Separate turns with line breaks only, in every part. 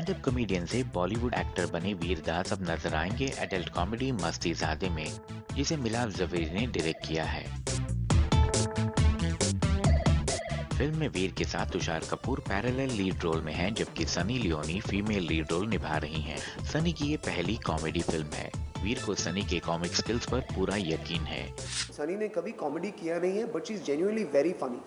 Stand up comedian से Bollywood actor बने वीरदास अब नजर आएंगे एडल्ट कॉमेडी मस्तीज़ादे में, जिसे मिलाप जवेरी ने डायरेक्ट किया है। फिल्म में वीर के साथ Tushar Kapoor parallel lead role में हैं, जबकि Sunny Leone female lead role निभा रही हैं। सनी की ये पहली कॉमेडी फिल्म है। वीर को सनी के कॉमिक स्किल्स पर पूरा यकीन है।
सनी ने कभी कॉमेडी किया नहीं है, but she is genuinely very funny.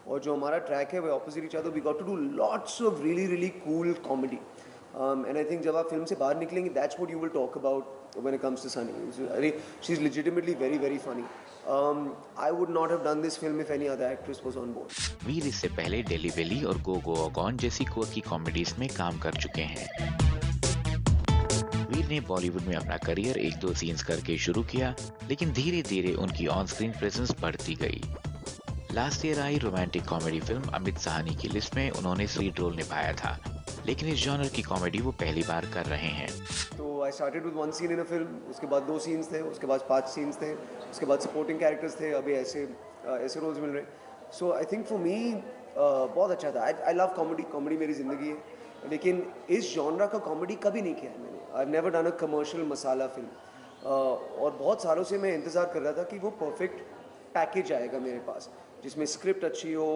और जो हमारा ट्रैक है वो opposite each other, we got to do lots of really cool comedy. And I think जब आप फिल्म से बाहर निकलेंगे, that's what you will talk about when it comes to Sunny. अरे she is legitimately very funny. I would not have done this film if any other actress was on board.
वीर इससे पहले daily बेली और गो गो gone जैसी की comedies में काम कर चुके हैं। वीर ने बॉलीवुड में अपना करियर 1-2 सीन्स करके शुरू किया, लेकिन धीरे धीरे उनकी ऑन स्क्रीन प्रेजेंस बढ़ती गई। Last year I romantic comedy film Amit Sahni की लिस्ट में उन्होंने लीड रोल निभाया था, लेकिन इस जॉनर की कॉमेडी वो पहली बार कर रहे हैं।
तो I started with 1 seen in a film, उसके बाद 2 सीन्स थे, उसके बाद 5 सीन्स थे, उसके बाद सपोर्टिंग कैरेक्टर्स थे, अभी ऐसे रोल्स मिल रहे। सो आई थिंक फॉर मी बहुत अच्छा था। आई लव कॉमेडी मेरी ज़िंदगी है, लेकिन इस जॉनरा का कॉमेडी कभी नहीं किया है मैंने। I have never done a commercial masala film. और बहुत सालों से मैं इंतज़ार कर रहा था कि वो परफेक्ट पैकेज आएगा मेरे पास, जिसमें स्क्रिप्ट अच्छी हो,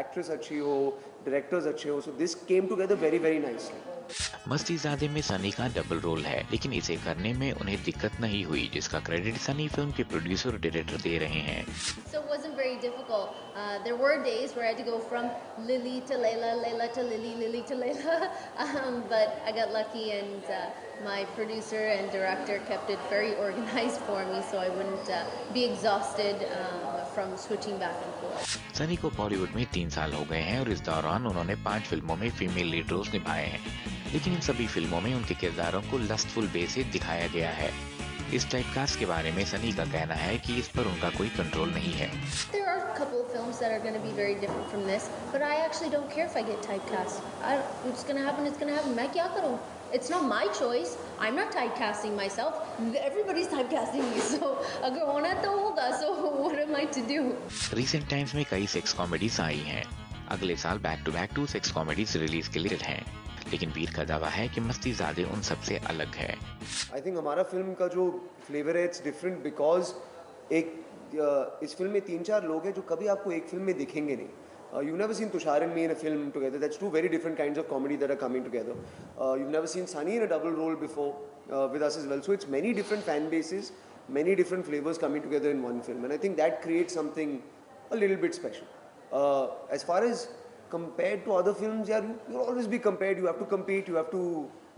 एक्ट्रेस अच्छी हो, डायरेक्टर्स अच्छे हो। So this came together very nicely.
Mastizaade में सनी का डबल रोल है, लेकिन इसे करने में उन्हें दिक्कत नहीं हुई, जिसका क्रेडिट सनी फिल्म के प्रोड्यूसर और डायरेक्टर दे रहे हैं।
So it wasn't very difficult. There were days where I had to go from Lily to Layla, Layla to Lily, Lily to Layla. But I got lucky, and my producer and director kept it very organized for me, so I wouldn't be exhausted from switching back and forth.
Sunny को बॉलीवुड में 3 साल हो गए हैं और इस दौरान उन्होंने 5 फिल्मों में फीमेल लीड रोल्स निभाए हैं, लेकिन इन सभी फिल्मों में उनके किरदारों को लस्टफुल वे से दिखाया गया है। इस टाइपकास्ट के बारे में सनी का कहना है कि इस पर उनका कोई कंट्रोल नहीं है।
There are a couple of films that are going to be very different from this, but I actually don't care if I get typecast. It's going to happen. It's going to happen. मैं क्या करूँ? It's not my choice. I'm not typecasting myself. Everybody's typecasting me. So अगर होना तो होगा. So what am I to do?
Recent times में कई sex comedies आई हैं। अगले साल back to back 2 sex comedies release के लिए हैं, लेकिन वीर का दावा है कि मस्तीज़ादे उन सबसे अलग है।
आई थिंक हमारा फिल्म का जो फ्लेवर है इट्स डिफरेंट, बिकॉज इस फिल्म में 3-4 लोग हैं जो कभी आपको एक फिल्म में दिखेंगे नहीं। You've never seen Tushar and me in a film together. That's 2 very different kinds of comedy that are coming together. You've never seen Sunny in a double role before with us as well. So it's many different fan bases, many different flavors coming together in one film, and I think that creates something a little bit special. As far as compared to other films, yeah, you'll always be compared. You have to compete. You have to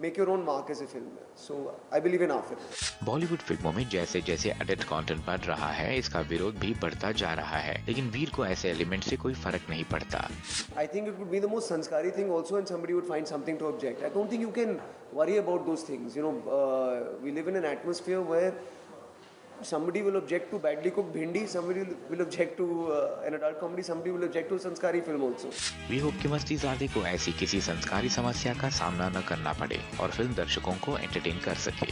make your own mark as a film. So I believe in our film.
Bollywood फिल्मों में जैसे जैसे adult content बढ़ रहा है, इसका विरोध भी बढ़ता जा रहा है, लेकिन वीर को ऐसे एलिमेंट से कोई फर्क नहीं पड़ता।
I think it would be the most sanskari thing also, and somebody would find something to object. I don't think you can worry about those things. You know, we live in an atmosphere where somebody will object to badly cooked bhindi, somebody will object to an adult comedy, somebody will object to a sanskari film also.
We hope कि मस्तीज़ादे को ऐसी किसी संस्कारी समस्या का सामना न करना पड़े और फिल्म दर्शकों को एंटरटेन कर सके।